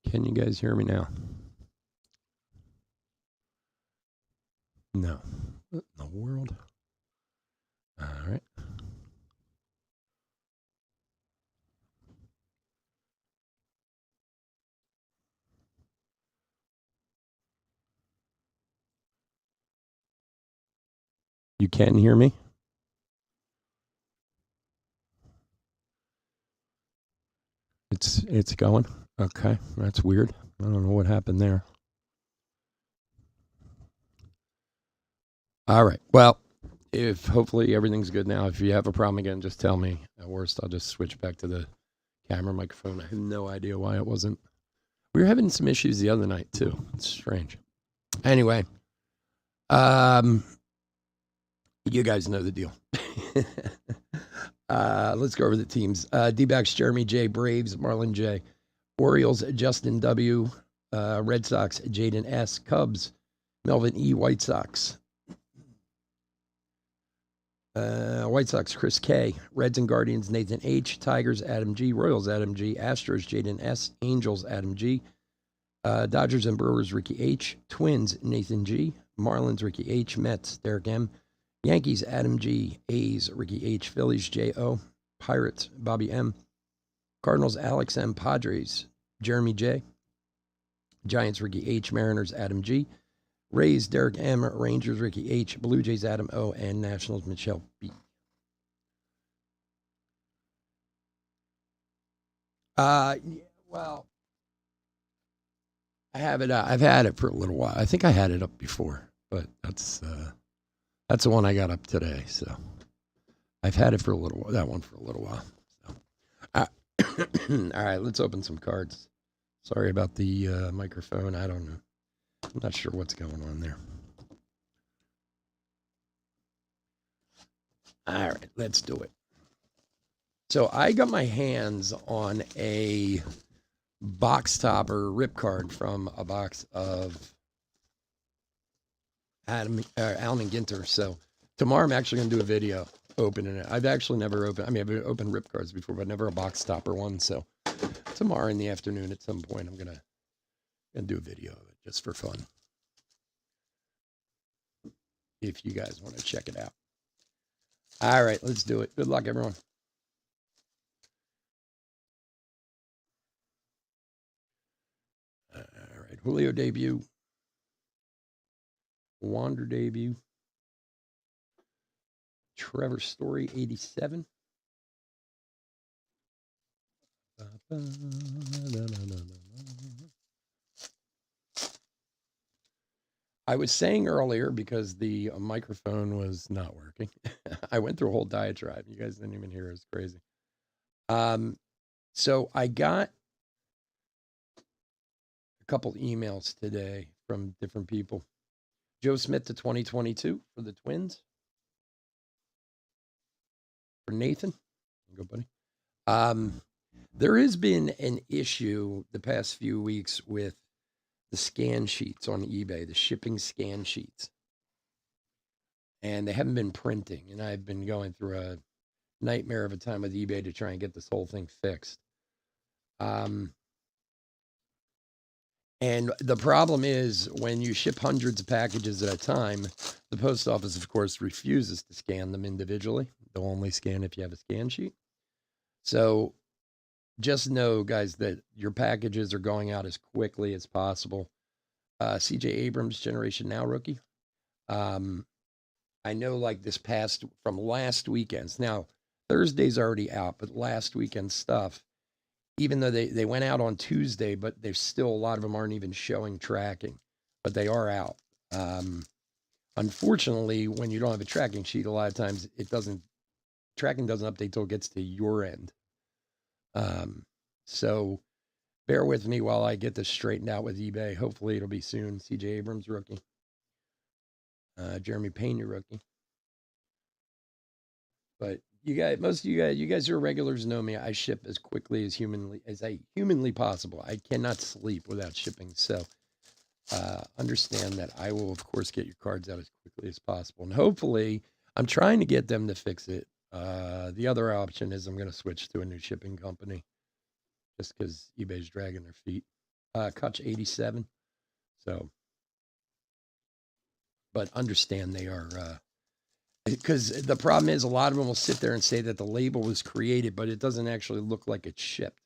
Can you guys hear me now? No. What in the world? All right. You can hear me? It's going. Okay, that's weird. I don't know what happened there. All right. Well, if hopefully everything's good now. If you have a problem again, just tell me. At worst, I'll just switch back to the camera microphone. I have no idea why it wasn't. We were having some issues the other night too. It's strange. Anyway, you guys know the deal. Let's go over the teams. D-backs, Jeremy J. Braves, Marlon J. Orioles, Justin W. Red Sox, Jaden S. Cubs, Melvin E. White Sox. White Sox, Chris K. Reds and Guardians, Nathan H. Tigers, Adam G. Royals, Adam G. Astros, Jaden S. Angels, Adam G. Dodgers and Brewers, Ricky H. Twins, Nathan G. Marlins, Ricky H. Mets, Derek M. Yankees, Adam G. A's, Ricky H. Phillies, J.O. Pirates, Bobby M. Cardinals, Alex M. Padres, Jeremy J. Giants, Ricky H. Mariners, Adam G. Rays, Derek M. Rangers, Ricky H. Blue Jays, Adam O. And Nationals, Michelle B. Well, I have it. I've had it for a little while. I think I had it up before, but that's the one I got up today. So I've had it for a little while. That one for a little while. So. All right, let's open some cards. Sorry about the microphone. I don't know. I'm not sure what's going on there. All right, let's do it. So I got my hands on a box topper rip card from a box of Alan and Ginter. So tomorrow I'm actually going to do a video opening it. I've actually never opened, I've opened rip cards before, but never a box topper one. So tomorrow in the afternoon at some point, I'm going to do a video of it just for fun. If you guys want to check it out. All right, let's do it. Good luck, everyone. All right, Julio debut. Wander debut. Trevor Story, 87. I was saying earlier, because the microphone was not working, I went through a whole diatribe. You guys didn't even hear it. It's crazy. So I got a couple emails today from different people. Joe Smith to 2022 for the Twins. For Nathan. Go, buddy. There has been an issue the past few weeks with the scan sheets on eBay, the shipping scan sheets. And they haven't been printing. And I've been going through a nightmare of a time with eBay to try and get this whole thing fixed. And the problem is, when you ship hundreds of packages at a time, the post office, of course, refuses to scan them individually. They'll only scan if you have a scan sheet. So just know, guys, that your packages are going out as quickly as possible. CJ Abrams, Generation Now rookie. I know, like, this past, from last weekend's, now Thursday's already out, but last weekend's stuff, even though they went out on Tuesday, but there's still a lot of them aren't even showing tracking, but they are out. Unfortunately, when you don't have a tracking sheet, a lot of times tracking doesn't update till it gets to your end. So bear with me while I get this straightened out with eBay. Hopefully it'll be soon. CJ Abrams, rookie. Jeremy Pena, rookie. But most of you guys who are regulars know me. I ship as quickly as humanly possible. I cannot sleep without shipping. So understand that I will, of course, get your cards out as quickly as possible. And hopefully, I'm trying to get them to fix it. The other option is I'm going to switch to a new shipping company, just because eBay's dragging their feet. Kutch 87. So, but understand they are, because the problem is a lot of them will sit there and say that the label was created, but it doesn't actually look like it's shipped.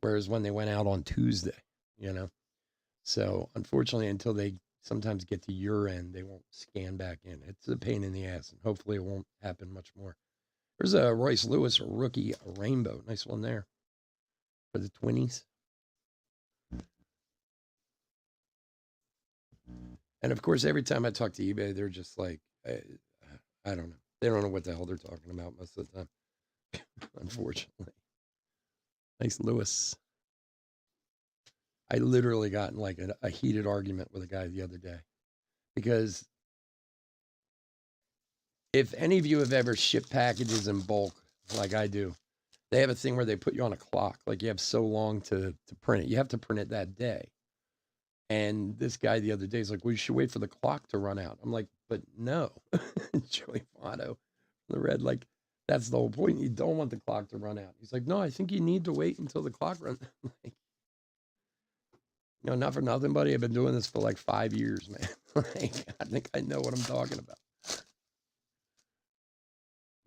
Whereas when they went out on Tuesday, you know, so unfortunately, until they sometimes get to your end, they won't scan back in. It's a pain in the ass, and hopefully it won't happen much more. There's a Royce Lewis rookie rainbow. Nice one there for the Twinnies. And of course, every time I talk to eBay, they're just like, I don't know. They don't know what the hell they're talking about most of the time, unfortunately. Nice Lewis. I literally got in like a heated argument with a guy the other day because if any of you have ever shipped packages in bulk like I do, they have a thing where they put you on a clock. Like you have so long to print it. You have to print it that day. And this guy the other day is like, well, you should wait for the clock to run out. I'm like, but no. Joey Votto, the red, like, that's the whole point. You don't want the clock to run out. He's like, no, I think you need to wait until the clock runs. Like, not for nothing, buddy. I've been doing this for like 5 years, man. Like, I think I know what I'm talking about.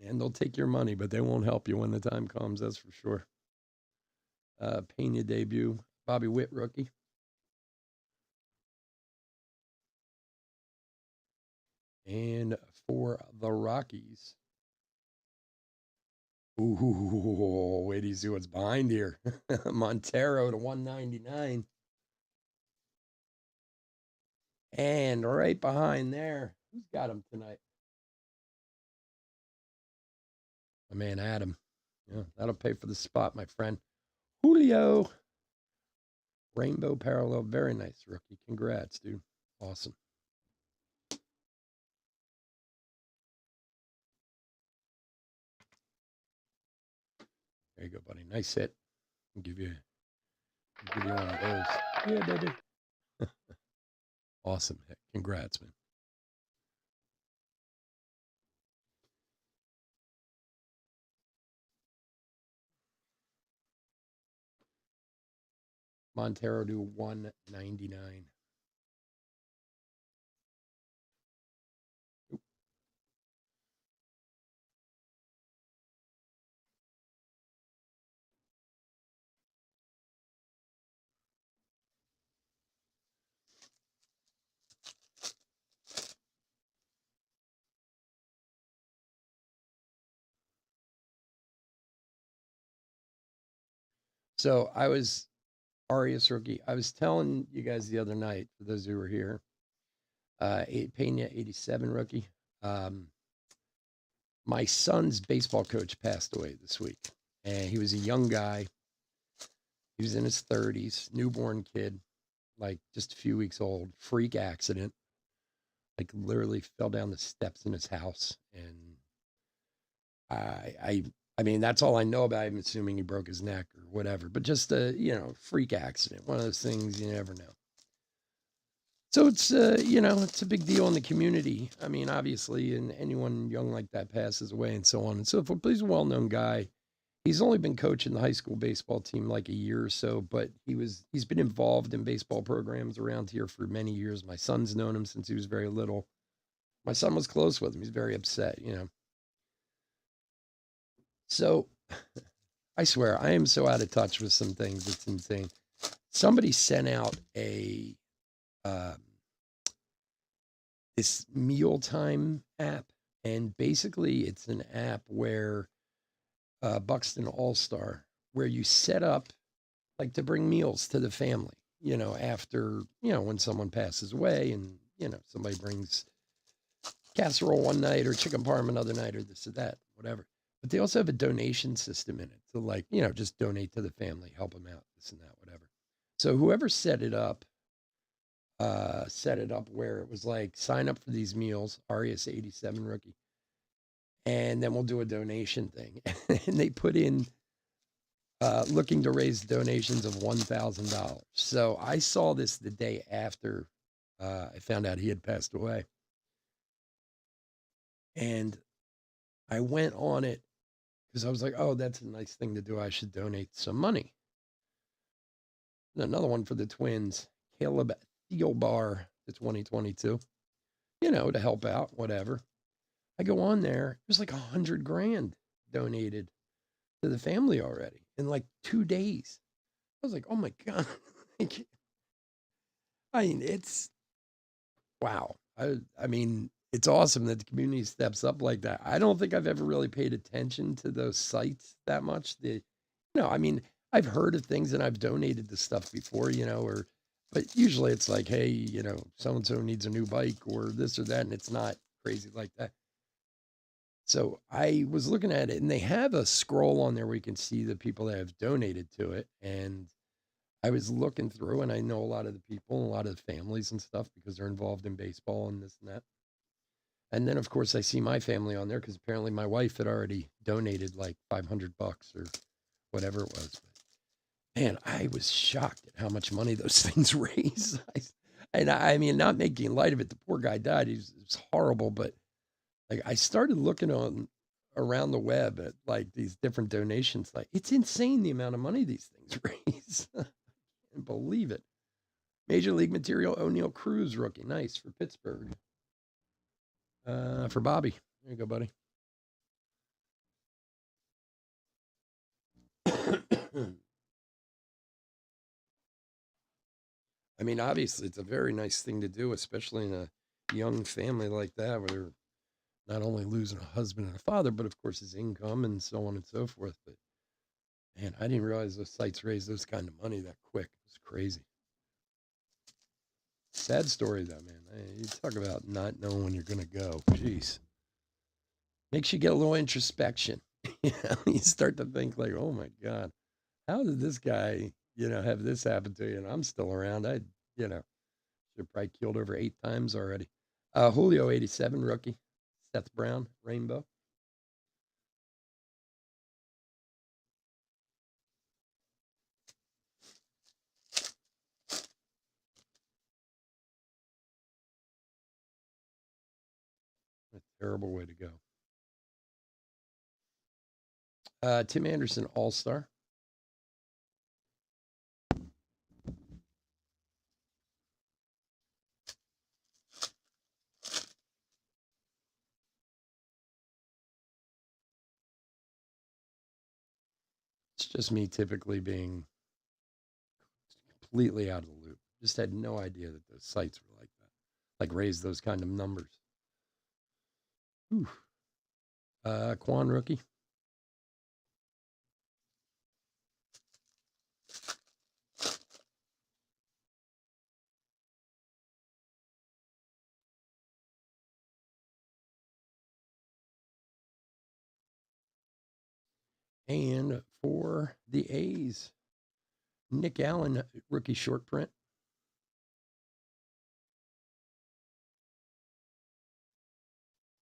And they'll take your money, but they won't help you when the time comes. That's for sure. Pena debut, Bobby Witt rookie. And for the Rockies. Ooh, wait till you see what's behind here. Montero to 199. And right behind there, who's got him tonight? My man Adam. Yeah, that'll pay for the spot, my friend. Julio. Rainbow parallel. Very nice, rookie. Congrats, dude. Awesome. There you go, buddy. Nice hit. I'll give you one of those. Yeah, baby. Awesome hit. Congrats, man. Montero to 199. So I was Arias rookie. I was telling you guys the other night, for those who were here, Pena 87 rookie. My son's baseball coach passed away this week, and he was a young guy. He was in his 30s, newborn kid, like just a few weeks old, freak accident, like literally fell down the steps in his house. And I mean, that's all I know about him, assuming he broke his neck or whatever, but just a, freak accident. One of those things you never know. So it's, it's a big deal in the community. I mean, obviously, and anyone young like that passes away and so on and so forth. But he's a well-known guy. He's only been coaching the high school baseball team like a year or so, but he's been involved in baseball programs around here for many years. My son's known him since he was very little. My son was close with him. He's very upset, So I swear, I am so out of touch with some things. It's insane. Somebody sent out this mealtime app, and basically it's an app where Buxton All-Star, where you set up like to bring meals to the family, after, when someone passes away and, somebody brings casserole one night or chicken parm another night or this or that, whatever. But they also have a donation system in it to, like, just donate to the family, help them out, this and that, whatever. So whoever set it up where it was like, sign up for these meals, Arias 87 rookie, and then we'll do a donation thing. And they put in looking to raise donations of $1,000. So I saw this the day after I found out he had passed away. And I went on it because I was like, oh, that's a nice thing to do. I should donate some money. And another one for the Twins, Caleb Thielbar to 2022, to help out, whatever. I go on there, there's like 100 grand donated to the family already in like 2 days. I was like, oh my God. I mean, it's wow. I mean, it's awesome that the community steps up like that. I don't think I've ever really paid attention to those sites that much. I mean, I've heard of things and I've donated to stuff before, but usually it's like, hey, so and so needs a new bike or this or that, and it's not crazy like that. So I was looking at it, and they have a scroll on there where you can see the people that have donated to it. And I was looking through, and I know a lot of the people, a lot of the families and stuff because they're involved in baseball and this and that. And then, of course, I see my family on there because apparently my wife had already donated like $500 or whatever it was. But man, I was shocked at how much money those things raise. And I mean, not making light of it. The poor guy died. It was horrible, but like I started looking on around the web at like these different donations. Like it's insane the amount of money these things raise. I can't believe it. Major League material, O'Neill Cruz rookie, nice for Pittsburgh. For Bobby, there you go, buddy. I mean, obviously, it's a very nice thing to do, especially in a young family like that, where they're not only losing a husband and a father, but of course his income and so on and so forth. But man, I didn't realize those sites raise those kind of money that quick. It's crazy. Sad story though, man. You talk about not knowing when you're gonna go. Jeez, makes you get a little introspection. You start to think like, oh my god, how did this guy, have this happen to you? And I'm still around. Should probably killed over 8 times already. Julio 87 rookie, Seth Brown rainbow. A terrible way to go. Tim Anderson All Star. It's just me typically being completely out of the loop. Just had no idea that those sites were like that, like raise those kind of numbers. Whew. Quan rookie. And for the A's, Nick Allen rookie short print.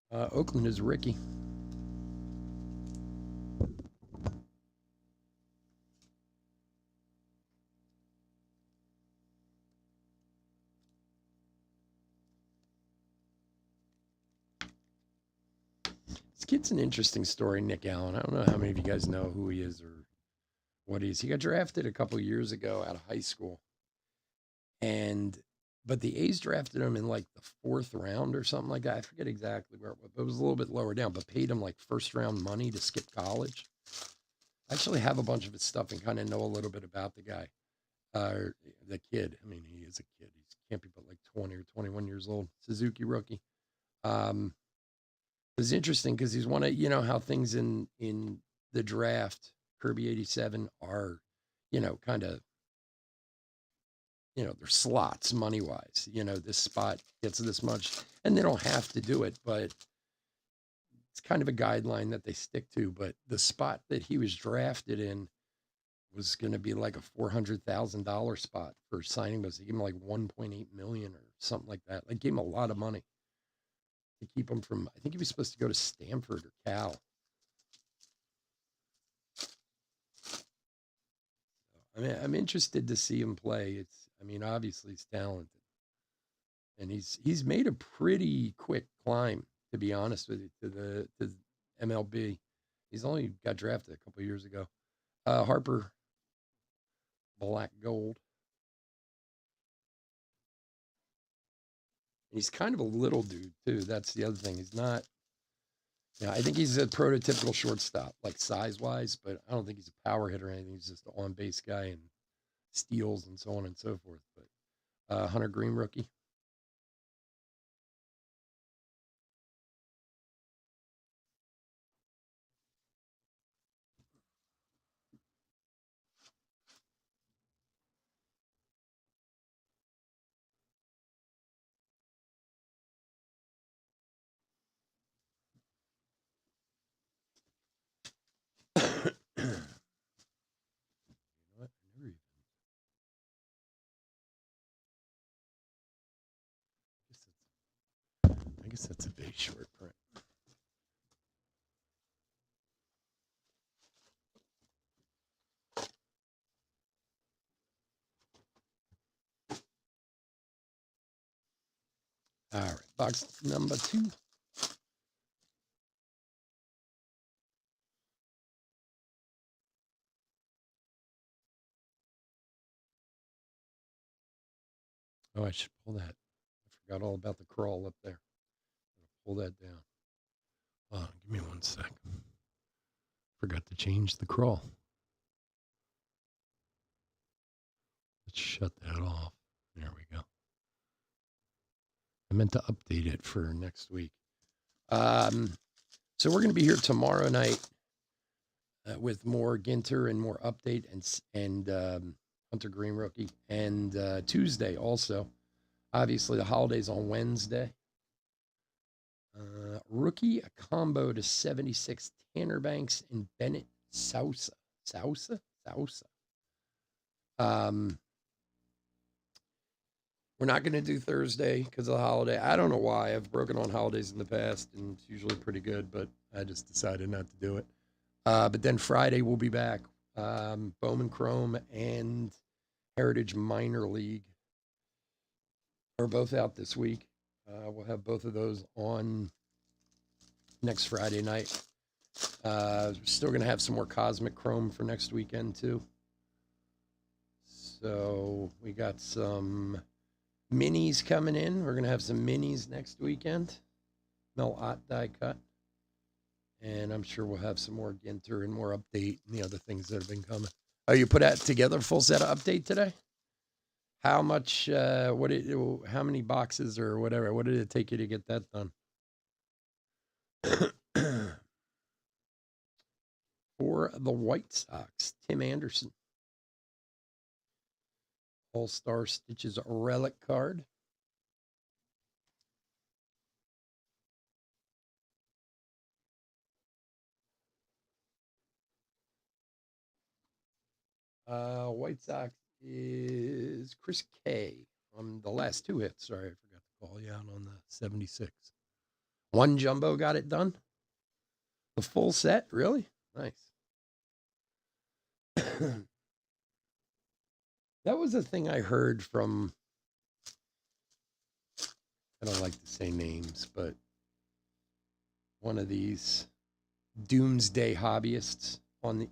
Oakland is Ricky. This kid's an interesting story, Nick Allen. I don't know how many of you guys know who he is or what he is. He got drafted a couple years ago out of high school. But the A's drafted him in like the 4th round or something like that. I forget exactly where it was, but it was a little bit lower down, but paid him like 1st round money to skip college. I actually have a bunch of his stuff and kind of know a little bit about the guy, the kid. I mean, he is a kid. He can't be but like 20 or 21 years old. Suzuki rookie. It was interesting because he's one of, how things in the draft, Kirby 87 are, kind of, they're slots money wise. This spot gets this much, and they don't have to do it, but it's kind of a guideline that they stick to. But the spot that he was drafted in was going to be like a $400,000 spot for signing. Was gave him like 1.8 million or something like that. Like gave him a lot of money to keep him from. I think he was supposed to go to Stanford or Cal. I mean, I'm interested to see him play. I mean, obviously he's talented, and he's made a pretty quick climb, to be honest with you, to MLB. He's only got drafted a couple years ago. Harper, black gold. He's kind of a little dude too. That's the other thing. He's not. Yeah, I think he's a prototypical shortstop, like size wise, but I don't think he's a power hitter or anything. He's just an on base guy and steals and so on and so forth. But Hunter Green rookie. You know what? I guess that's a big short print. All right, box number 2. Oh, I should pull that. I forgot all about the crawl up there. Pull that down. Oh, give me 1 sec. Forgot to change the crawl. Let's shut that off. There we go. I meant to update it for next week. So we're going to be here tomorrow night with more Ginter and more update and Hunter Green rookie, and Tuesday also. Obviously, the holidays on Wednesday. Rookie a combo to 76, Tanner Banks and Bennett Sousa. Sousa. We're not going to do Thursday because of the holiday. I don't know why. I've broken on holidays in the past, and it's usually pretty good, but I just decided not to do it. But then Friday we'll be back. Bowman Chrome and Heritage Minor League are both out this week. We'll have both of those on next Friday night. Still going to have some more Cosmic Chrome for next weekend, too. So we got some minis coming in. We're going to have some minis next weekend. Mel Ott die cut. And I'm sure we'll have some more Ginter and more update and the other things that have been coming. Oh, you put that together, full set of update today? How much, how many boxes or whatever? What did it take you to get that done? For the White Sox, Tim Anderson. All-Star Stitches relic card. White Sox is Chris K on the last 2 hits. Sorry, I forgot to call you out on the 76. 1 jumbo got it done. The full set, really? Nice. That was a thing I heard from, I don't like to say names, but one of these doomsday hobbyists on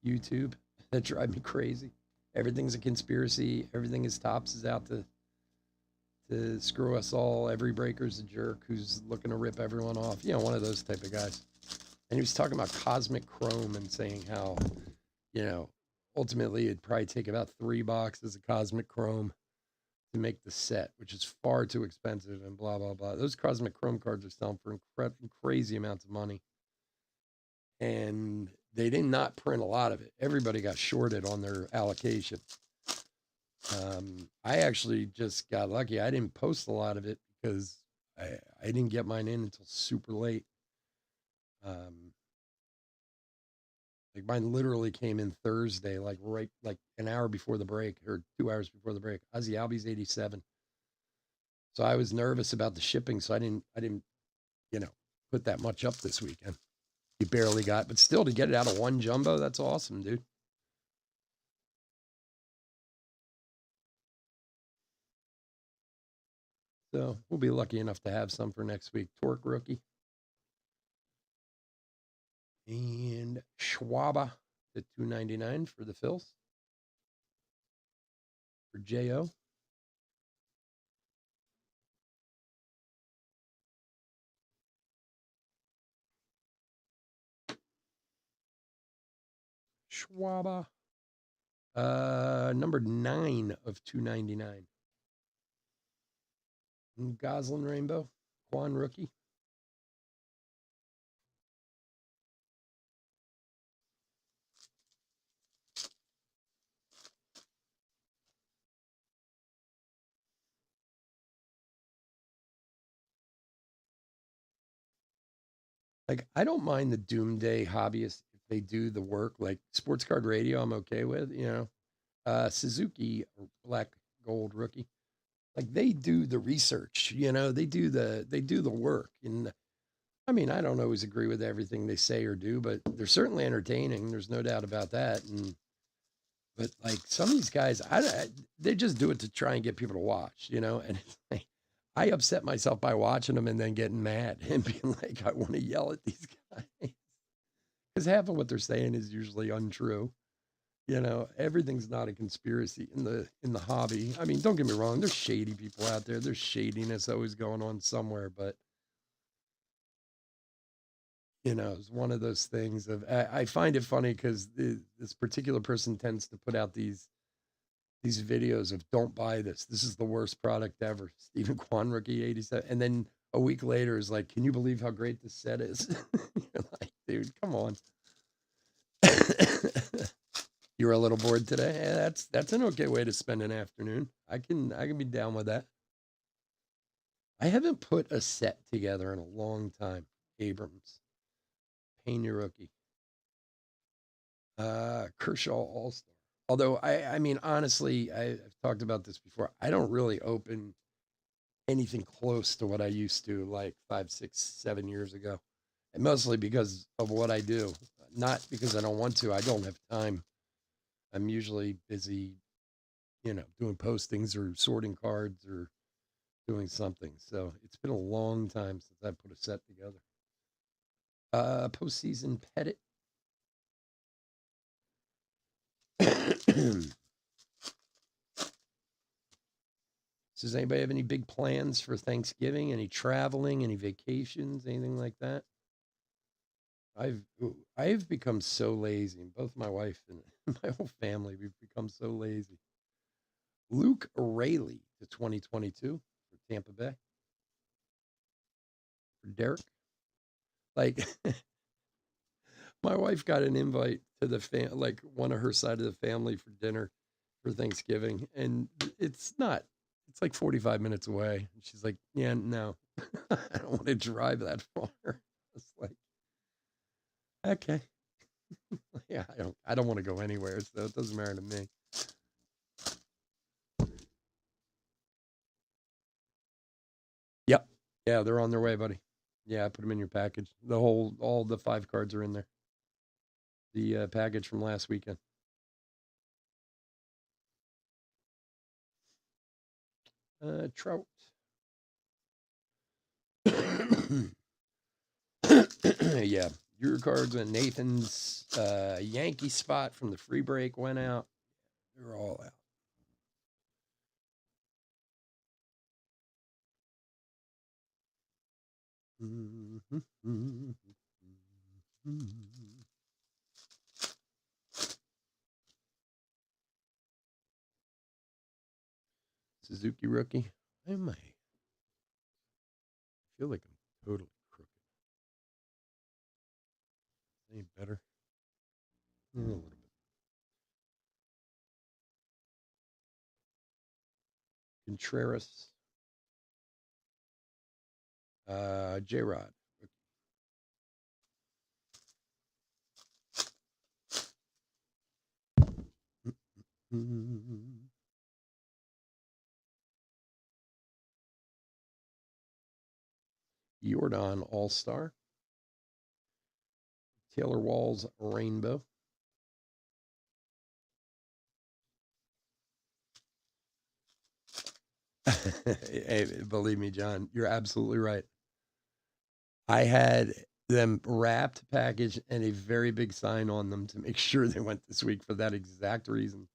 YouTube that drive me crazy. Everything's a conspiracy. Everything is Topps is out to screw us all. Every breaker's a jerk who's looking to rip everyone off. You know, one of those type of guys. And he was talking about Cosmic Chrome and saying how, you know, ultimately it'd probably take about 3 boxes of Cosmic Chrome to make the set, which is far too expensive and blah, blah, blah. Those Cosmic Chrome cards are selling for crazy amounts of money. And they did not print a lot of it. Everybody got shorted on their allocation. I actually just got lucky. I didn't post a lot of it because I didn't get mine in until super late. Like mine literally came in Thursday, like an hour before the break or 2 hours before the break. Ozzy Albies 87. So I was nervous about the shipping, so I didn't, you know, put that much up this weekend. You barely got, but still to get it out of 1 jumbo, that's awesome, dude. So we'll be lucky enough to have some for next week. Torque rookie. And Schwaba at $2.99 for the Phils. For J.O. Schwaba. Number 9 of 299. Goslin Rainbow. Quan rookie. Like, I don't mind the doomsday hobbyists if they do the work. Like sports card radio, I'm okay with, Suzuki black gold rookie. Like they do the research, they do the work. And I mean, I don't always agree with everything they say or do, but they're certainly entertaining. There's no doubt about that. But like some of these guys, they just do it to try and get people to watch, and it's like, I upset myself by watching them and then getting mad and being like, I want to yell at these guys because half of what they're saying is usually untrue. Everything's not a conspiracy in the hobby. I mean, don't get me wrong, there's shady people out there. There's shadiness always going on somewhere, but it's one of those things of I find it funny because this particular person tends to put out these videos of don't buy this. This is the worst product ever. Stephen Kwan rookie 87. And then a week later is like, can you believe how great this set is? You're like, dude, come on. You were a little bored today. Yeah, that's an okay way to spend an afternoon. I can be down with that. I haven't put a set together in a long time. Abrams. Pena rookie. Kershaw All-Star. Although I mean, honestly, I've talked about this before. I don't really open anything close to what I used to like 5, 6, 7 years ago. And mostly because of what I do. Not because I don't want to. I don't have time. I'm usually busy, doing postings or sorting cards or doing something. So it's been a long time since I put a set together. Postseason Pettit. Does anybody have any big plans for Thanksgiving? Any traveling? Any vacations? Anything like that? I've become so lazy, and both my wife and my whole family, we've become so lazy. Luke Rayleigh to 2022 for Tampa Bay. For Derek. Like my wife got an invite to like one of her side of the family for dinner for Thanksgiving, and it's like 45 minutes away. And she's like, yeah, no, I don't want to drive that far. It's like, okay. Yeah, I don't want to go anywhere, so it doesn't matter to me. Yep. Yeah, they're on their way, buddy. Yeah, I put them in your package. All the 5 cards are in there. The package from last weekend. Trout. Yeah, your cards went. Nathan's Yankee spot from the free break went out. They're all out. Suzuki rookie. I feel like I'm totally crooked. Any better? A little bit. Contreras. J Rod. Jordan All Star. Taylor Walls Rainbow. Hey, believe me, John, you're absolutely right. I had them wrapped, packaged, and a very big sign on them to make sure they went this week for that exact reason.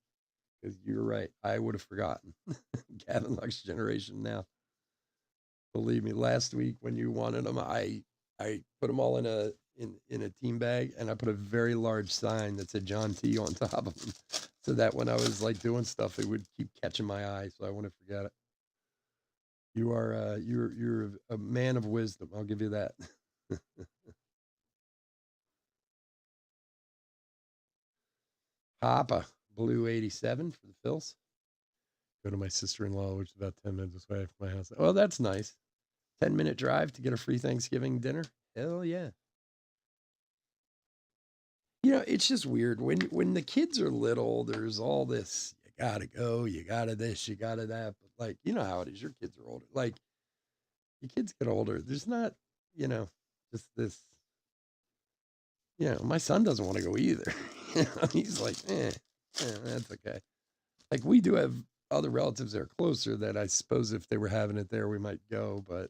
Because you're right, I would have forgotten. Gavin Lux generation now. Believe me, last week when you wanted them, I I put them all in a team bag, and I put a very large sign that said John T on top of them, so that when I was like doing stuff, it would keep catching my eye, so I wouldn't forget it. You're a man of wisdom. I'll give you that. Papa Blue 87 for the Phils. Go to my sister-in-law, which is about 10 minutes away from my house. Oh, that's nice. 10-minute drive to get a free Thanksgiving dinner. Hell yeah. It's just weird when the kids are little. There's all this. You gotta go. You gotta this. You gotta that. But like, you know how it is. Your kids are older. Like your kids get older. There's not, you know, just this. My son doesn't want to go either. He's like, that's okay. Like we do have other relatives that are closer that I suppose if they were having it there, we might go. But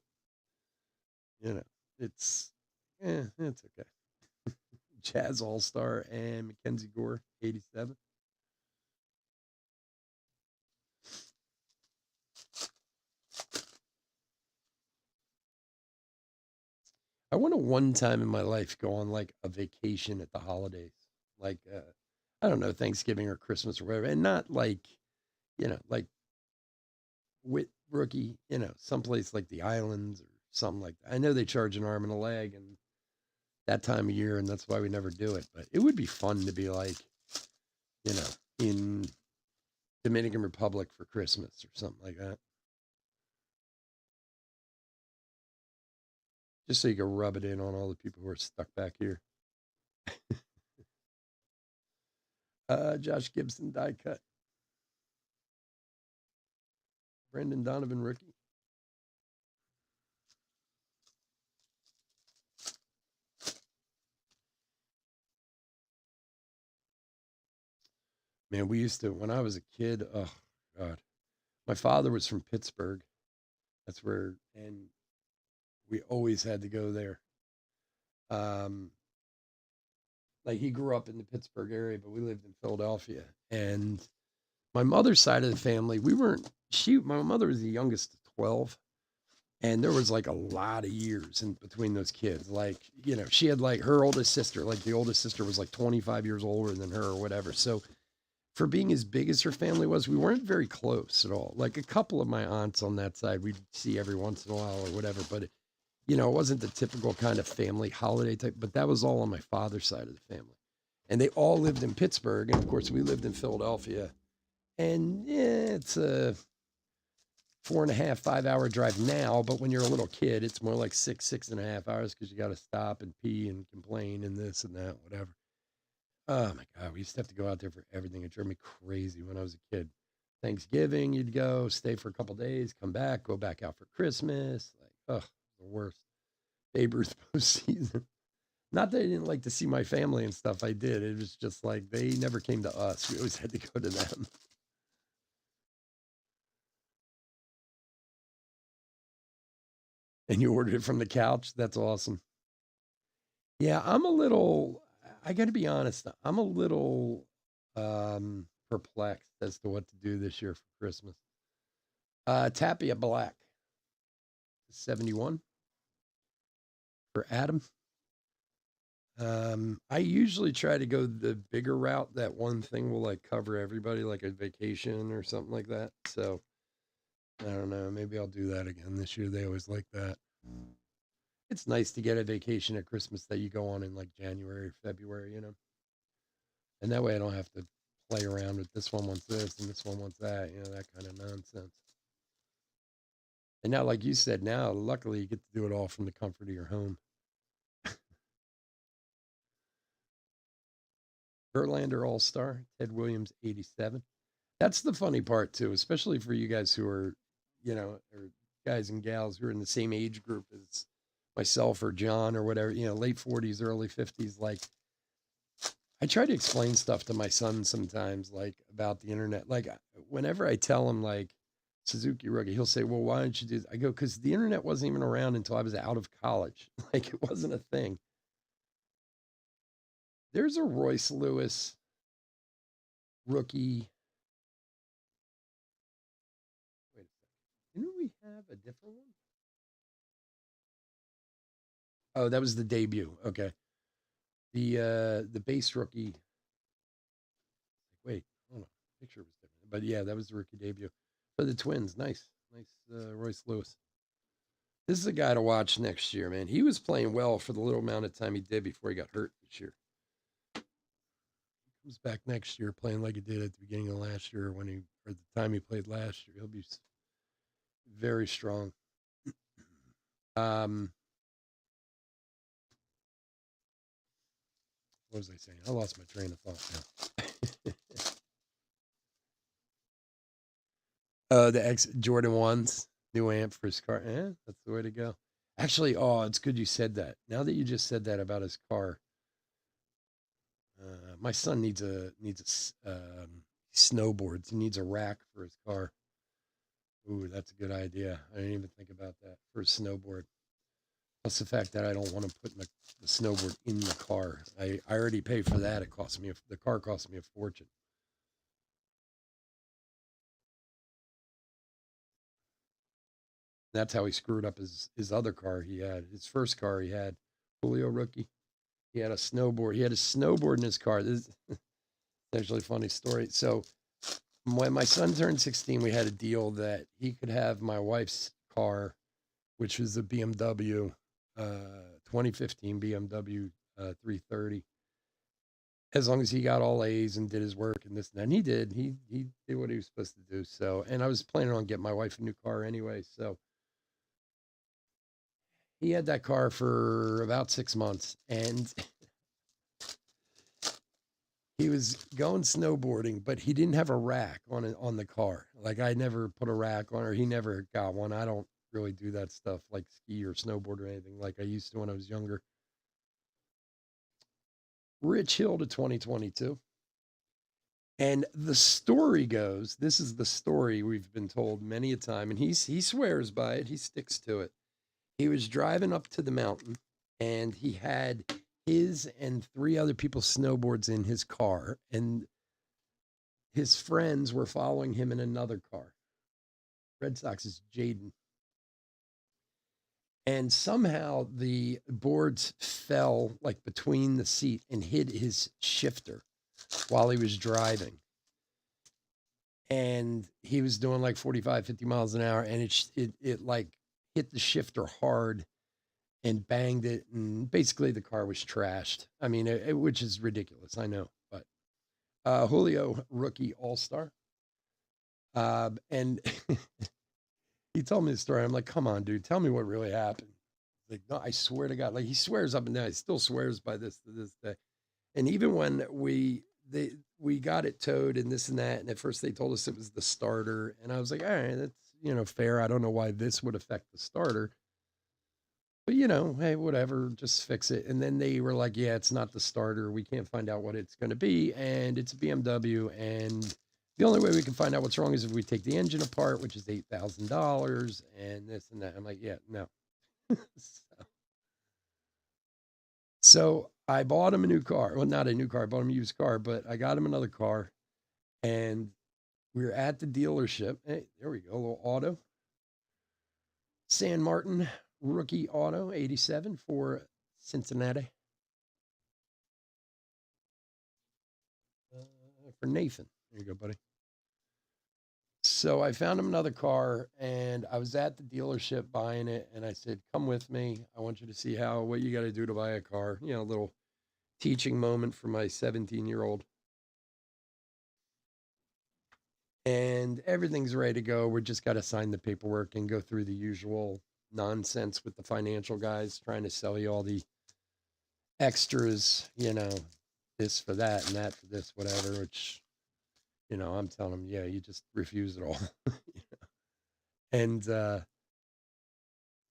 you know, it's, it's okay. Jazz All Star and Mackenzie Gore, 87. I want to one time in my life go on like a vacation at the holidays, like I don't know, Thanksgiving or Christmas or whatever, and not like like with rookie, someplace like the islands or something like that. I know they charge an arm and a leg and that time of year, and that's why we never do it. But it would be fun to be like, in Dominican Republic for Christmas or something like that, just so you can rub it in on all the people who are stuck back here. Josh Gibson die cut. Brendan Donovan rookie. Man, we used to when I was a kid. Oh God, my father was from Pittsburgh. That's where, and we always had to go there. Um, like he grew up in the Pittsburgh area, but we lived in Philadelphia. And my mother's side of the family, we weren't. My mother was the youngest of 12, and there was like a lot of years in between those kids. Like she had like her oldest sister. Like the oldest sister was like 25 years older than her or whatever. So for being as big as her family was, we weren't very close at all. Like a couple of my aunts on that side, we'd see every once in a while or whatever, but it wasn't the typical kind of family holiday type, but that was all on my father's side of the family. And they all lived in Pittsburgh. And of course, we lived in Philadelphia. And yeah, it's a 4.5, 5 hour drive now. But when you're a little kid, it's more like 6.5 hours because you got to stop and pee and complain and this and that, whatever. Oh my God, we used to have to go out there for everything. It drove me crazy when I was a kid. Thanksgiving, you'd go, stay for a couple days, come back, go back out for Christmas. Like, oh, the worst. Babe Ruth postseason. Not that I didn't like to see my family and stuff. I did. It was just like they never came to us. We always had to go to them. And you ordered it from the couch. That's awesome. Yeah, I got to be honest, I'm a little perplexed as to what to do this year for Christmas. Tapia Black, 71 for Adam. I usually try to go the bigger route. That one thing will like cover everybody, like a vacation or something like that. So I don't know. Maybe I'll do that again this year. They always like that. It's nice to get a vacation at Christmas that you go on in like January, February. And that way I don't have to play around with this one wants this and this one wants that, that kind of nonsense. And now, like you said, now luckily you get to do it all from the comfort of your home. Verlander All Star, Ted Williams, 87. That's the funny part too, especially for you guys who are, or guys and gals who are in the same age group as myself or John or whatever, late 40s, early 50s. Like, I try to explain stuff to my son sometimes, like about the internet. Like, whenever I tell him, like, Suzuki Rookie, he'll say, well, why don't you do this? I go, because the internet wasn't even around until I was out of college. Like, it wasn't a thing. There's a Royce Lewis rookie. Wait a second. Didn't we have a different one? Oh, that was the debut. Okay. The base rookie. Wait, hold on. Picture was different, but yeah, that was the rookie debut for the Twins. Nice, nice, Royce Lewis. This is a guy to watch next year, man. He was playing well for the little amount of time he did before he got hurt this year. He comes back next year playing like he did at the beginning of last year or the time he played last year. He'll be very strong. Um, what was I saying? I lost my train of thought now. The X Jordan 1s, new amp for his car. That's the way to go. Actually, it's good you said that. Now that you just said that about his car, my son needs a snowboards. He needs a rack for his car. Ooh, that's a good idea. I didn't even think about that for a snowboard. Plus the fact that I don't want to put the snowboard in the car. I already pay for that. The car cost me a fortune. That's how he screwed up his other car he had. His first car he had, Julio rookie. He had a snowboard. He had a snowboard in his car. This is actually a funny story. So when my son turned 16, we had a deal that he could have my wife's car, which was a BMW 2015 BMW 330, as long as he got all A's and did his work and this and that. And he did. He did what he was supposed to do. So, and I was planning on getting my wife a new car anyway. So he had that car for about 6 months, and he was going snowboarding, but he didn't have a rack on the car. Like I never put a rack on, or he never got one. I don't really do that stuff like ski or snowboard or anything like I used to when I was younger. Rich Hill to 2022. And the story goes, this is the story we've been told many a time, and he swears by it. He sticks to it. He was driving up to the mountain, and he had his and three other people's snowboards in his car, and his friends were following him in another car. Red Sox's Jaden. And somehow the boards fell like between the seat and hit his shifter while he was driving. And he was doing like 45, 50 miles an hour, and it like hit the shifter hard and banged it, and basically the car was trashed. I mean, which is ridiculous, I know, but Julio rookie all-star. And he told me the story. I'm like, come on, dude, tell me what really happened. Like, no, I swear to God, like he swears up and down. He still swears by this to this day. And even when we got it towed and this and that, and at first they told us it was the starter, and I was like, all right, that's fair. I don't know why this would affect the starter, but hey, whatever, just fix it. And then they were like, yeah, it's not the starter. We can't find out what it's going to be, and it's a BMW, and the only way we can find out what's wrong is if we take the engine apart, which is $8,000, and this and that. I'm like, yeah, no. So I bought him a new car. Well, not a new car. I bought him a used car, but I got him another car, and we were at the dealership. Hey, there we go, a little auto. San Martin rookie auto, 87 for Cincinnati. For Nathan. There you go, buddy. So I found him another car, and I was at the dealership buying it, and I said, come with me. I want you to see what you got to do to buy a car. A little teaching moment for my 17-year-old. And everything's ready to go. We just got to sign the paperwork and go through the usual nonsense with the financial guys trying to sell you all the extras, this for that and that for this, whatever, which, I'm telling them, yeah, you just refuse it all. And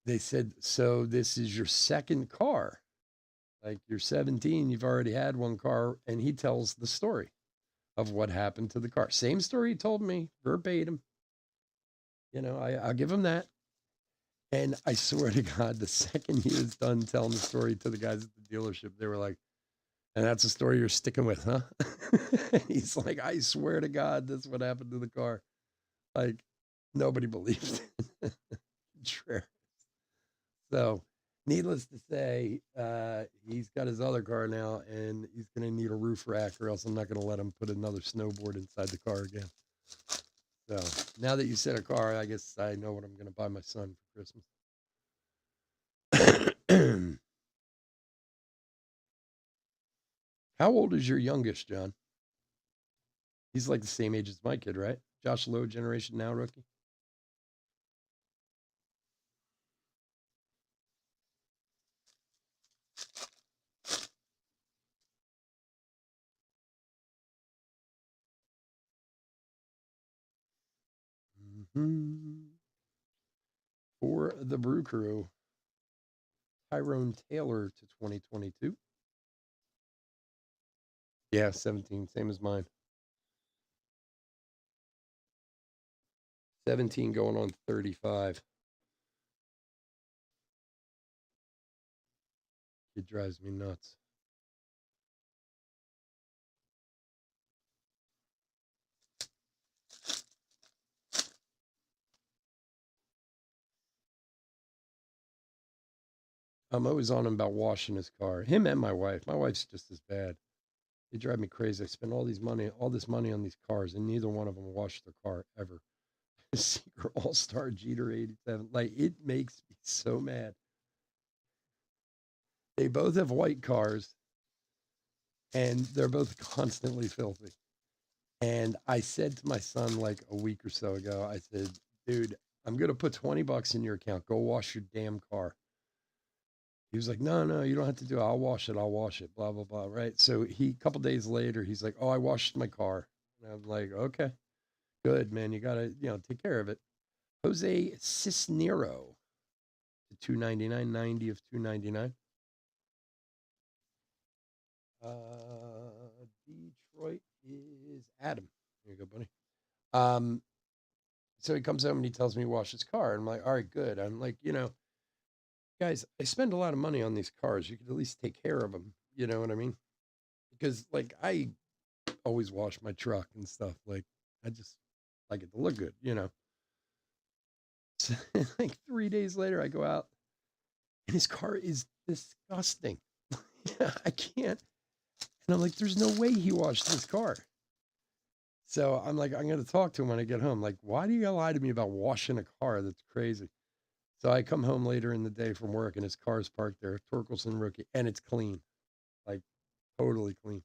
they said, so this is your second car. Like, you're 17, you've already had one car. And he tells the story of what happened to the car. Same story he told me, verbatim. I'll give him that. And I swear to God, the second he was done telling the story to the guys at the dealership, they were like, and that's a story you're sticking with, huh? He's like, I swear to God, this is what happened to the car. Like, nobody believed it. Sure. So Needless to say, he's got his other car now, and he's going to need a roof rack, or else I'm not going to let him put another snowboard inside the car again. So now that you said a car, I guess I know what I'm going to buy my son for Christmas. How old is your youngest, John? He's like the same age as my kid, right? Josh Lowe, Generation Now rookie. Mm-hmm. For the Brew Crew, Tyrone Taylor to 2022. Yeah, 17, same as mine. 17 going on 35. It drives me nuts. I'm always on him about washing his car. Him and my wife. My wife's just as bad. They drive me crazy. I spend all this money on these cars, and neither one of them wash their car ever. Secret All Star Jeter 87. Like, it makes me so mad. They both have white cars, and they're both constantly filthy. And I said to my son like a week or so ago, I said, dude, I'm going to put $20 in your account. Go wash your damn car. He was like, no, you don't have to do it. I'll wash it. I'll wash it. Blah, blah, blah. Right. So a couple days later, he's like, oh, I washed my car. And I'm like, okay, good, man. You got to, take care of it. Jose Cisnero to 299, 90 of 299. Detroit is Adam. There you go, buddy. Um, so he comes home and he tells me to wash his car. And I'm like, all right, good. I'm like, guys, I spend a lot of money on these cars. You could at least take care of them. You know what I mean? Because like I always wash my truck and stuff. Like I just like it to look good. So, like 3 days later, I go out and his car is disgusting. I can't. And I'm like, there's no way he washed his car. So I'm like, I'm going to talk to him when I get home. Like, why do you lie to me about washing a car? That's crazy. So I come home later in the day from work and his car's parked there, Torkelson rookie, and it's clean, like totally clean.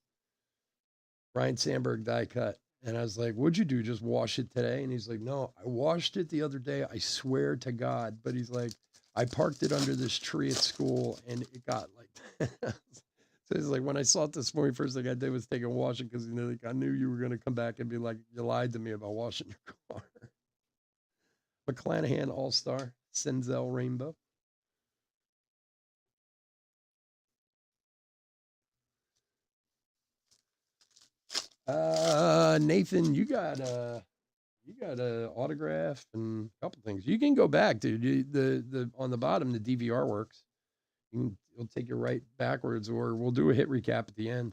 Ryan Sandberg die cut. And I was like, what'd you do? Just wash it today? And he's like, no, I washed it the other day. I swear to God. But he's like, I parked it under this tree at school and it got like, so he's like, when I saw it this morning, first thing I did was take a wash it because like, I knew you were going to come back and be like, you lied to me about washing your car. McClanahan All Star, Senzel Rainbow. Nathan, you got a autograph and a couple things. You can go back, dude. The on the bottom, the DVR works. It'll take you right backwards, or we'll do a hit recap at the end.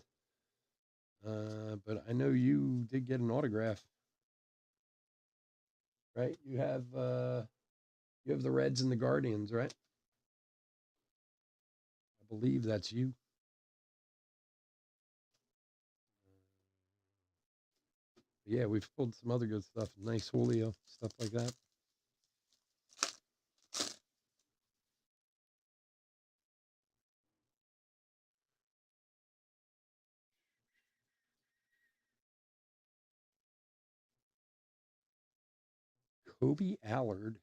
But I know you did get an autograph, right? You have the Reds and the Guardians, right? I believe that's you. Yeah, we've pulled some other good stuff. Nice Julio, stuff like that. Kobe Allard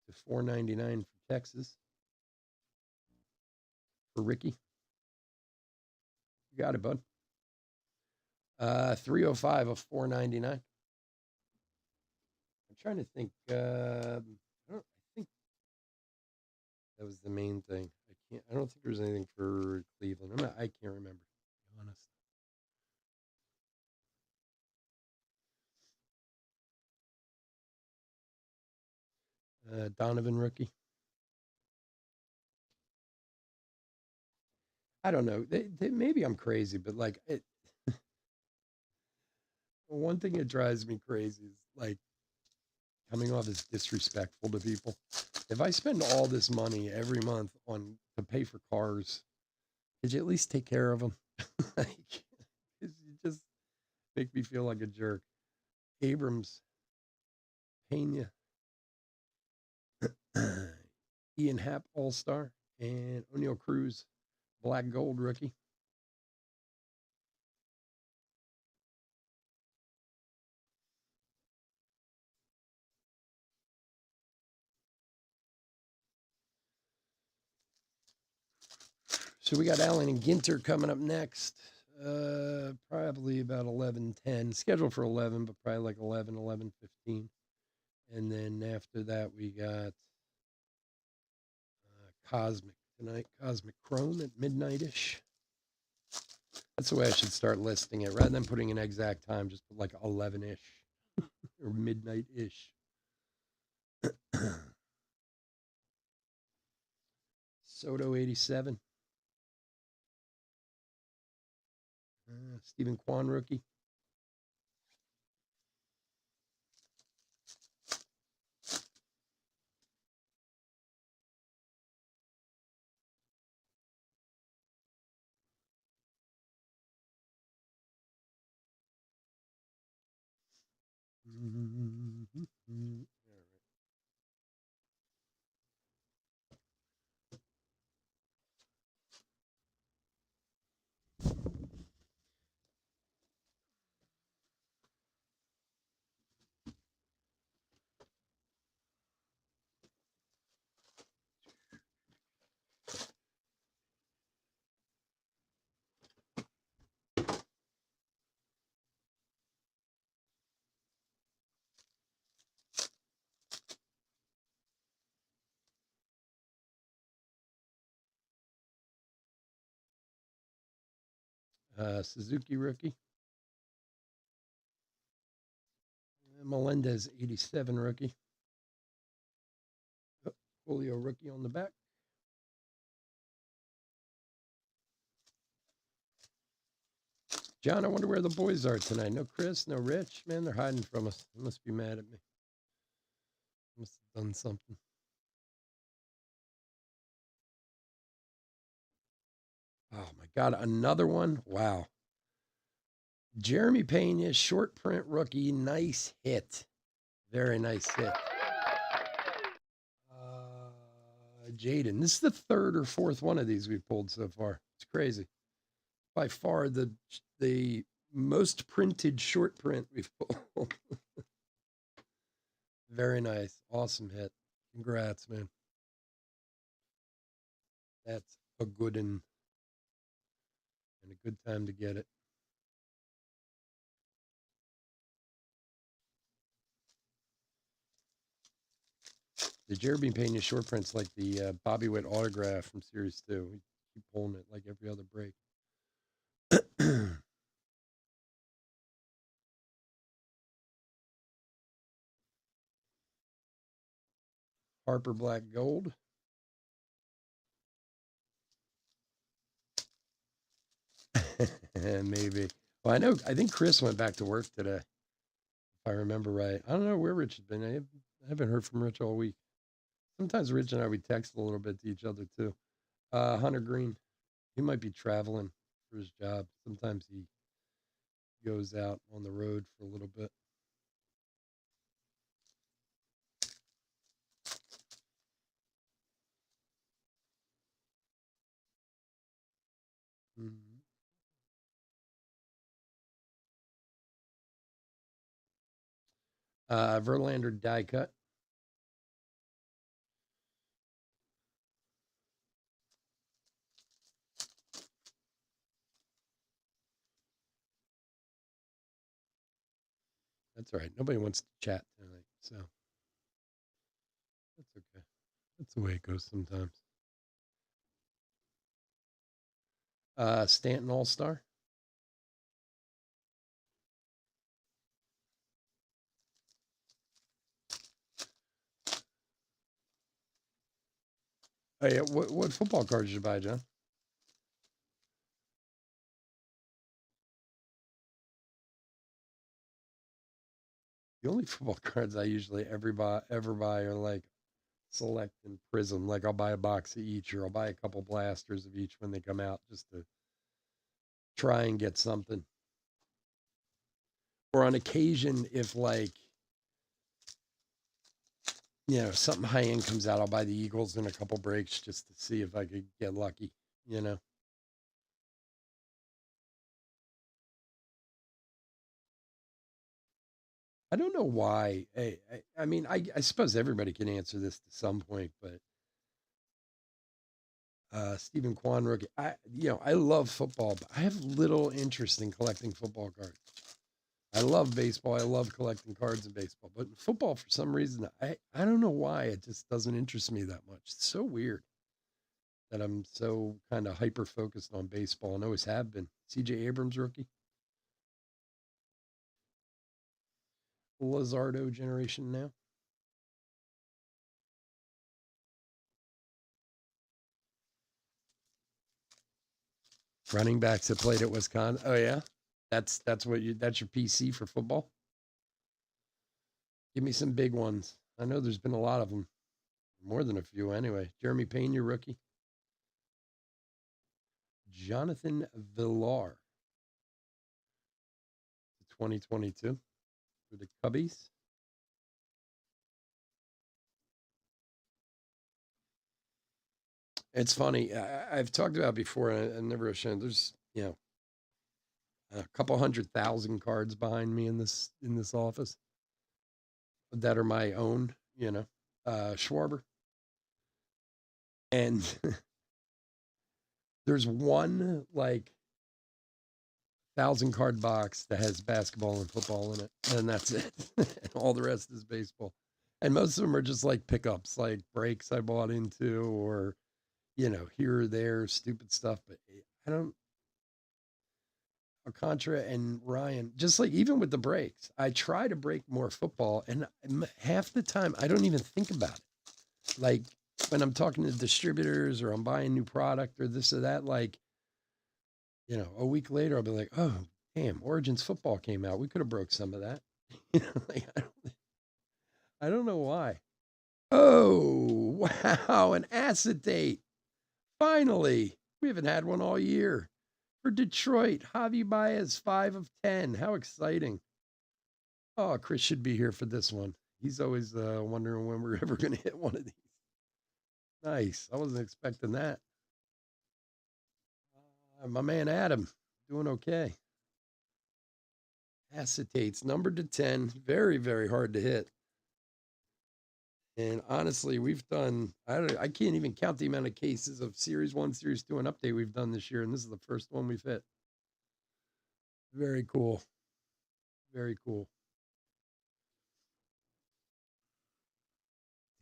to 499 for Texas. For Ricky. You got it, bud. 305 of 499. I'm trying to think. I think that was the main thing. I don't think there was anything for Cleveland. I can't remember. To be honest. Donovan rookie. I don't know. Maybe I'm crazy, but like one thing that drives me crazy is like coming off as disrespectful to people. If I spend all this money every month on to pay for cars, could you at least take care of them? Like, 'cause you just make me feel like a jerk. Abrams, Pena, Ian Happ, All Star, and O'Neal Cruz, Black Gold rookie. So we got Allen and Ginter coming up next. Probably about 11:10. Scheduled for 11, but probably like 11:15. And then after that, we got Cosmic tonight. Cosmic Chrome at midnight-ish. That's the way I should start listing it. Rather than putting an exact time, just put like 11-ish or midnight-ish. Soto 87. Stephen Kwan rookie. Suzuki rookie. Melendez 87 rookie. Oh, Julio rookie on the back. John, I wonder where the boys are tonight. No Chris, no Rich. Man, they're hiding from us. They must be mad at me. Must have done something. Oh my God, another one? Wow. Jeremy Pena, short print rookie. Nice hit. Very nice hit. Jaden, this is the third or fourth one of these we've pulled so far. It's crazy. By far the most printed short print we've pulled. Very nice. Awesome hit. Congrats, man. That's a good one. And a good time to get it. The Jeremy Pena short print's like the Bobby Witt autograph from Series 2. We keep pulling it like every other break. Harper Black Gold. Maybe. Well, I think Chris went back to work today, if I remember right. I don't know where Rich has been. I haven't heard from Rich all week. Sometimes Rich and I, we text a little bit to each other too. Hunter Green, he might be traveling for his job. Sometimes he goes out on the road for a little bit. Mm-hmm. Verlander die cut. That's all right. Nobody wants to chat tonight, so that's okay. That's the way it goes sometimes. Stanton All Star. Oh yeah, what football cards did you buy, John? The only football cards I usually ever buy are like Select and Prism. Like I'll buy a box of each, or I'll buy a couple blasters of each when they come out, just to try and get something. Or on occasion, if like something high end comes out, I'll buy the Eagles and a couple breaks just to see if I could get lucky. You know, I don't know why. I mean, I suppose everybody can answer this to some point, but Stephen Kwan rookie. I love football, but I have little interest in collecting football cards. I love baseball. I love collecting cards in baseball, but in football, for some reason, I don't know why it just doesn't interest me that much. It's so weird that I'm so kind of hyper focused on baseball and always have been. C.J. Abrams rookie, Lazardo generation now. Running backs that played at Wisconsin. Oh yeah, that's your PC for football. Give me some big ones. I know there's been a lot of them, more than a few anyway. Jeremy Payne, your rookie. Jonathan Villar, 2022 for the Cubbies. It's funny. I've talked about before, and I never shown. There's a couple 100,000 cards behind me in this office that are my own. Schwarber, and there's one like 1,000 card box that has basketball and football in it, and that's it. And all the rest is baseball. And most of them are just like pickups, like breaks I bought into, or here or there, stupid stuff. But I don't. Alcantara and Ryan, just like even with the breaks, I try to break more football, and half the time I don't even think about it. Like when I'm talking to distributors or I'm buying new product or this or that, like a week later I'll be like, oh damn, Origins football came out. We could have broke some of that. Like I don't know why. Oh wow, an acetate! Finally, we haven't had one all year. For Detroit, Javi Baez, 5 of 10. How exciting. Oh, Chris should be here for this one. He's always wondering when we're ever going to hit one of these. Nice. I wasn't expecting that. My man Adam, doing okay. Acetates, numbered to 10. Very, very hard to hit. And honestly, we've done, I can't even count the amount of cases of Series 1, Series 2, and update we've done this year. And this is the first one we've hit. Very cool. Very cool.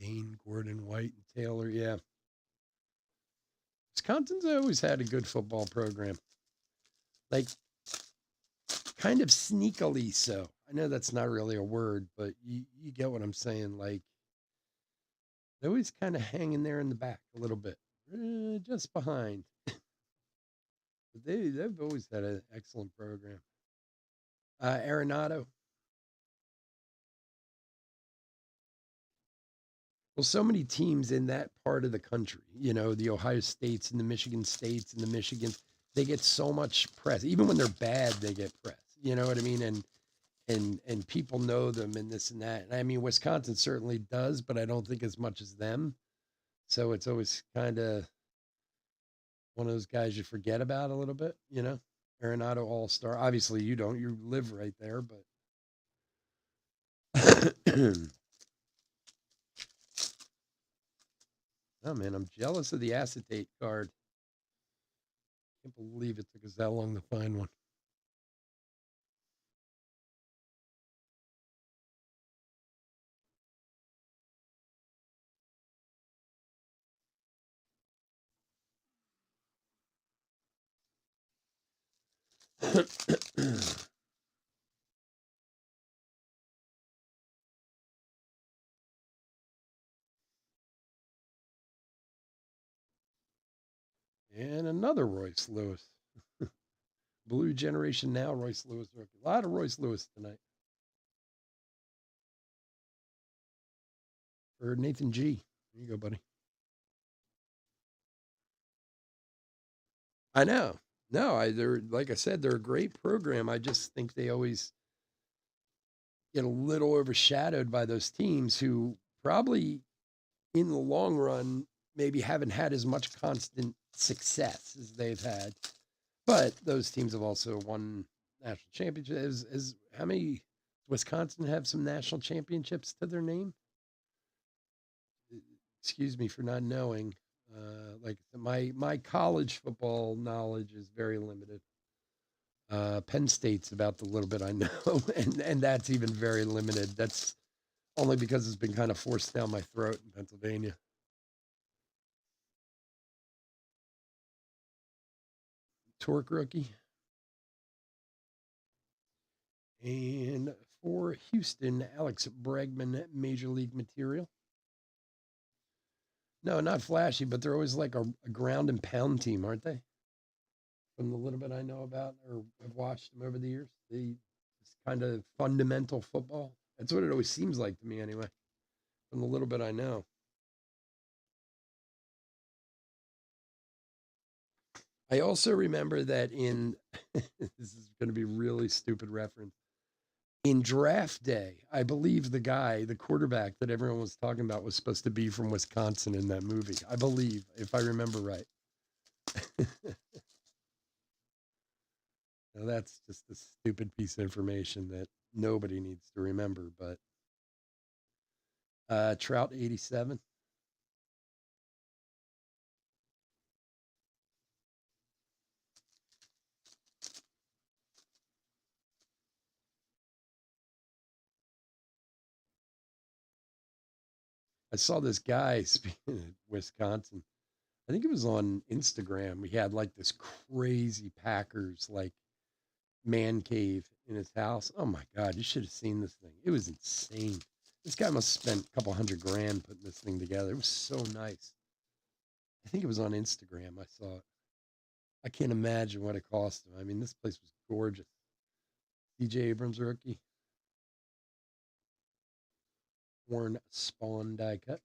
Dane, Gordon, White, and Taylor. Yeah. Wisconsin's always had a good football program. Like, kind of sneakily so. I know that's not really a word, but you get what I'm saying. Like, they always kind of hanging there in the back a little bit, just behind. But they've always had an excellent program. Arenado. Well, so many teams in that part of the country, the Ohio States and the Michigan States and the Michigans, they get so much press. Even when they're bad, they get press. You know what I mean? And people know them and this and that. And I mean, Wisconsin certainly does, but I don't think as much as them. So it's always kind of one of those guys you forget about a little bit. Arenado All Star. Obviously, you don't. You live right there, but oh man, I'm jealous of the acetate card. Can't believe it took us that long to find one. And another Royce Lewis. Blue Generation now, Royce Lewis rookie. A lot of Royce Lewis tonight. or Nathan G. There you go, buddy. I know. No, they're like I said, they're a great program. I just think they always get a little overshadowed by those teams who probably in the long run maybe haven't had as much constant success as they've had. But those teams have also won national championships. Is how many Wisconsin have some national championships to their name? Excuse me for not knowing. Like my college football knowledge is very limited. Penn State's about the little bit I know, and that's even very limited. That's only because it's been kind of forced down my throat in Pennsylvania. Torque rookie. And for Houston, Alex Bregman, Major League material. No, not flashy, but they're always like a ground and pound team, aren't they? From the little bit I know about or have watched them over the years, this kind of fundamental football. That's what it always seems like to me, anyway. From the little bit I know, I also remember that in this is going to be really stupid reference. In draft day, I believe the quarterback that everyone was talking about was supposed to be from Wisconsin in that movie. I believe, if I remember right. Now that's just a stupid piece of information that nobody needs to remember, but Trout 87. I saw this guy speaking of Wisconsin. I think it was on Instagram. We had like this crazy Packers like man cave in his house. Oh my God, you should have seen this thing. It was insane. This guy must have spent a couple $100,000 putting this thing together. It was so nice. I think it was on Instagram. I saw it. I can't imagine what it cost him. I mean, this place was gorgeous. DJ Abrams rookie. Warren Spawn die cut.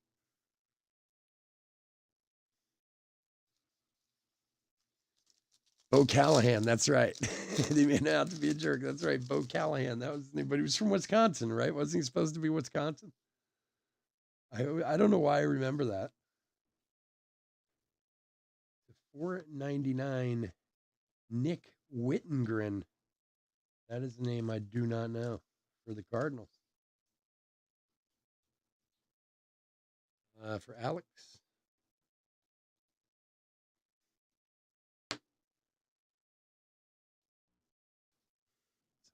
Bo Callahan, that's right. He made out to be a jerk. That's right. Bo Callahan. That was his name, but he was from Wisconsin, right? Wasn't he supposed to be Wisconsin? I don't know why I remember that. 499 Nick Wittengren. That is a name I do not know for the Cardinals. For Alex.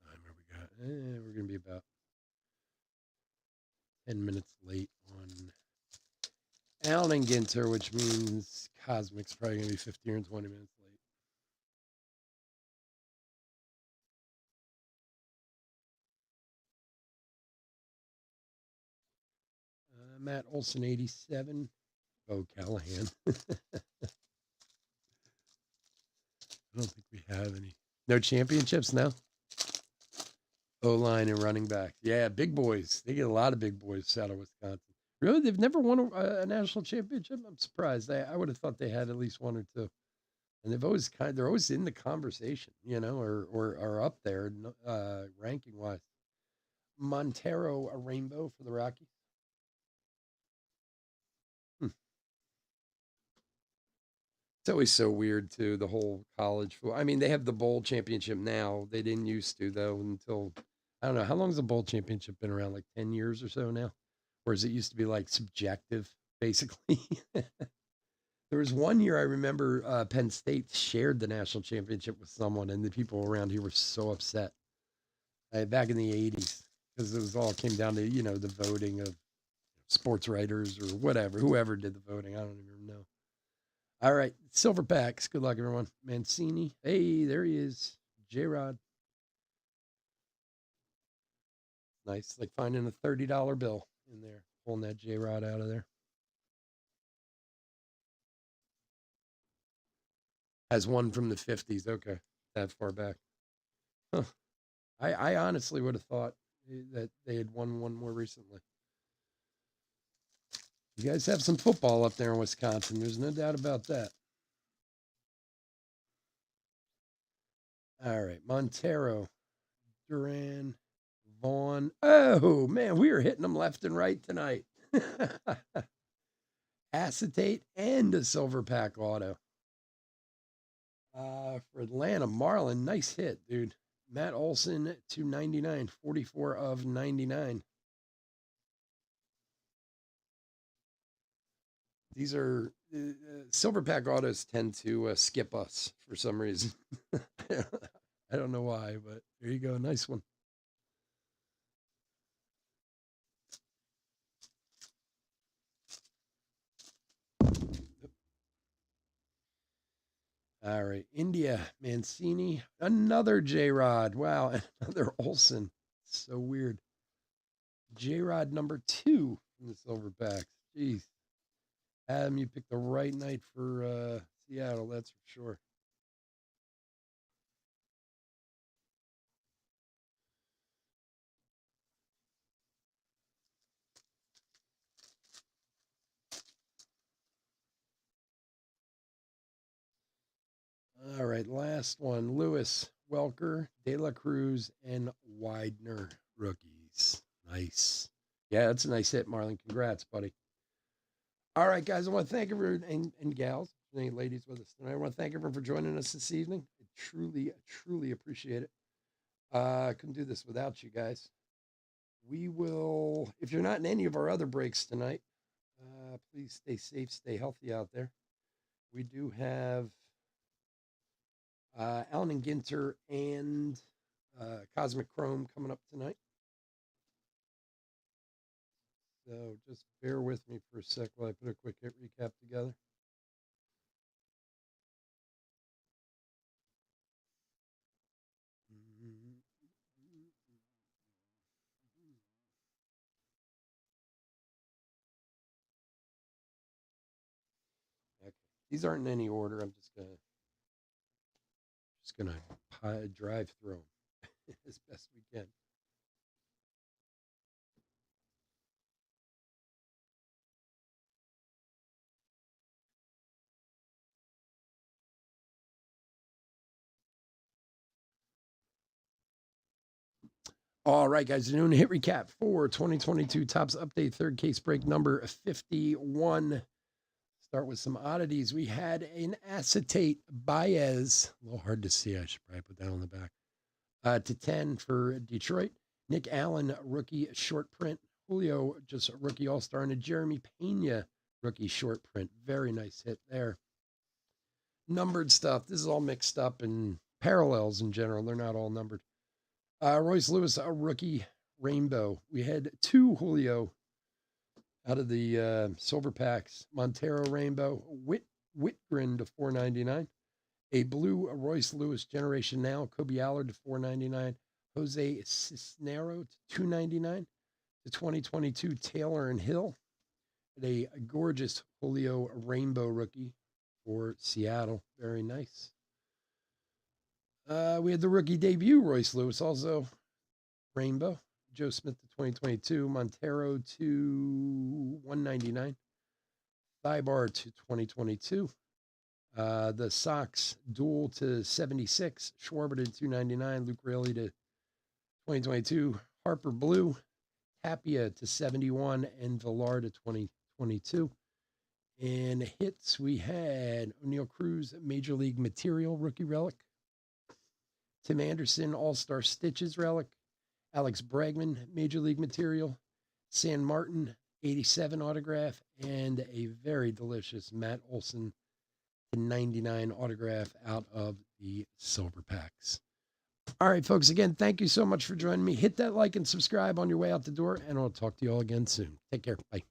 Time are we got? We're going to be about 10 minutes late on Allen and Ginter, which means Cosmic's probably going to be 15 or 20 minutes late. Matt Olson, 87. Bo Callahan. I don't think we have any. No championships now? O-line and running back. Yeah, big boys. They get a lot of big boys out of Wisconsin. Really? They've never won a national championship? I'm surprised. I would have thought they had at least one or two. And they're always in the conversation, or are up there ranking wise. Montero, a rainbow for the Rockies. It's always so weird too, the whole college. I mean, they have the bowl championship now. They didn't used to though until I don't know how long has the bowl championship been around? Like 10 years or so now, whereas it used to be like subjective, basically. There was one year I remember Penn State shared the national championship with someone, and the people around here were so upset back in the '80s because it was all came down to the voting of sports writers or whatever, whoever did the voting. I don't even know. All right, silver packs. Good luck, everyone. Mancini. Hey, there he is. J Rod. Nice, like finding a $30 bill in there, pulling that J Rod out of there. Has one from the 50s. Okay, that far back. Huh. I honestly would have thought that they had won one more recently. You guys have some football up there in Wisconsin. There's no doubt about that. All right, Montero, Duran, Vaughn. Oh, man, we are hitting them left and right tonight. Acetate and a silver pack auto. For Atlanta, Marlin, nice hit, dude. Matt Olson, 299, 44 of 99. These are silver pack autos tend to skip us for some reason. I don't know why, but there you go. Nice one. All right. India, Mancini, another J-Rod. Wow. Another Olson. So weird. J-Rod number 2 from the silver packs. Jeez. Adam, you picked the right night for Seattle, that's for sure. All right, last one. Lewis, Welker, De La Cruz, and Widener rookies. Nice. Yeah, that's a nice hit, Marlon. Congrats, buddy. All right, guys, I want to thank everyone and gals, any ladies with us tonight. I want to thank everyone for joining us this evening. I truly appreciate it. Couldn't do this without you guys. We will, if you're not in any of our other breaks tonight, please stay safe, stay healthy out there. We do have Allen and Ginter and Cosmic Chrome coming up tonight. So just bear with me for a sec while I put a quick hit recap together. Okay. These aren't in any order. I'm just gonna drive through them as best we can. All right, guys, doing a hit recap for 2022 Topps Update, third case break number 51. Start with some oddities. We had an acetate Baez, a little hard to see. I should probably put that on the back. To 10 for Detroit. Nick Allen, rookie short print. Julio, just a rookie all-star. And a Jeremy Pena, rookie short print. Very nice hit there. Numbered stuff. This is all mixed up in parallels in general. They're not all numbered. Royce Lewis, a rookie rainbow. We had 2 Julio out of the silver packs. Montero rainbow. Whitgren to 499. A blue Royce Lewis Generation Now. Kobe Allard to 499. Jose Cisnero to 299. The 2022 Taylor and Hill. And a gorgeous Julio rainbow rookie for Seattle. Very nice. We had the rookie debut, Royce Lewis, also rainbow. Joe Smith to 2022. Montero to 199. Thibaut to 2022. The Sox dual to 76. Schwarber to 299. Luke Raley to 2022. Harper Blue. Tapia to 71. And Villar to 2022. And hits, we had O'Neill Cruz, Major League Material rookie relic. Tim Anderson, All-Star Stitches relic. Alex Bregman, Major League Material. San Martin, 87 autograph. And a very delicious Matt Olson, 99 autograph out of the silver packs. All right, folks, again, thank you so much for joining me. Hit that like and subscribe on your way out the door, and I'll talk to you all again soon. Take care. Bye.